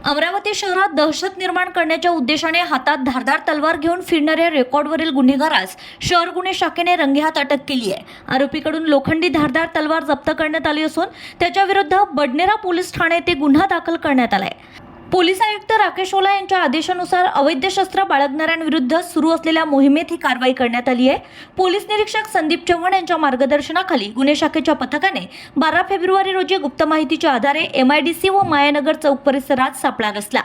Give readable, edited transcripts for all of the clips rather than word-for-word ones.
अमरावती शहरात दहशत निर्माण करण्याच्या उद्देशाने हातात धारदार तलवार घेऊन फिरणाऱ्या रेकॉर्डवरील गुन्हेगारास शहर गुन्हे शाखेने रंगेहात अटक केली आहे। आरोपीकडून लोखंडी धारदार तलवार जप्त करण्यात आली असून त्याच्या विरुद्ध बडनेरा पोलीस ठाणे येथे गुन्हा दाखल करण्यात आला आहे। पोलीस आयुक्त राकेश ओला यांच्या आदेशानुसार अवैध शस्त्र बाळगणाऱ्यांविरुद्ध सुरू असलेल्या मोहिमेत ही कारवाई करण्यात आली आहे। पोलीस निरीक्षक संदीप चव्हाण यांच्या मार्गदर्शनाखाली गुन्हे शाखेच्या पथकाने 12 फेब्रुवारी रोजी गुप्त माहितीच्या आधारे MIDC व मायानगर चौक परिसरात सापळा रचला।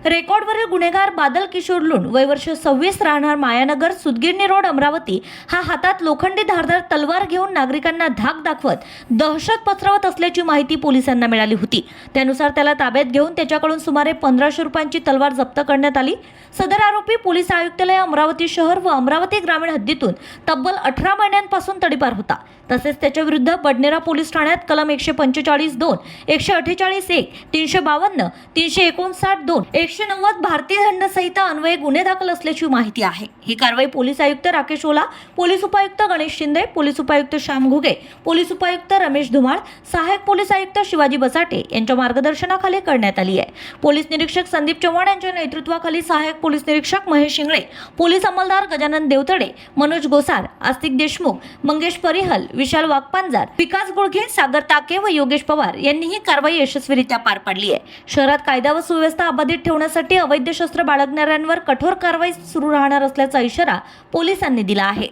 रेकॉर्डवरील गुन्हेगार बादल किशोर लुंड वय वर्ष 26 राहणार मायानगर सुदगिरणी रोड अमरावती हा हातात लोखंडी धारदार तलवार घेऊन नागरिकांना धाक दाखवत दहशत पसरवत असल्याची माहिती पोलिसांना मिळाली होती। त्यानुसार त्याला ताब्यात घेऊन त्याच्याकडून सुमारे 1500 रुपयांची तलवार जप्त करण्यात आली। सदर आरोपी पोलीस आयुक्तालय अमरावती शहर व अमरावती ग्रामीण हद्दीतून तब्बल 18 महिन्यांपासून तडीपार होता। तसेच त्याच्या विरुद्ध बडनेरा पोलीस ठाण्यात कलम 145(2), 148(1), 352, 359(2), 190 भारतीय दंड संहिता अन्वये गुन्हे दाखल असल्याची माहिती आहे। ही कारवाई पोलीस आयुक्त राकेश ओला, पोलीस उपायुक्त गणेश शिंदे, पोलीस उपायुक्त श्याम घुगे, पोलीस उपायुक्त रमेश धुमाळ, सहाय्यक पोलीस आयुक्त शिवाजी बसाटे यांच्या मार्गदर्शनाखाली करण्यात आली आहे। पोलीस निरीक्षक संदीप चव्हाण यांच्या नेतृत्वाखाली सहाय्यक पोलीस निरीक्षक महेश इंगळे, पोलीस अंमलदार गजानन देवतडे, मनोज गोसार, आस्तिक देशमुख, मंगेश परिहल, विशाल वाघपांजार, विकास गुळघे, सागर ताके व योगेश पवार यांनी ही कारवाई यशस्वीरित्या पार पाडली आहे। शहरात कायदा व सुव्यवस्था अबाधित ठेवण्यासाठी अवैध शस्त्र बाळगणाऱ्यांवर कठोर कारवाई सुरू राहणार असल्याचा इशारा पोलिसांनी दिला आहे।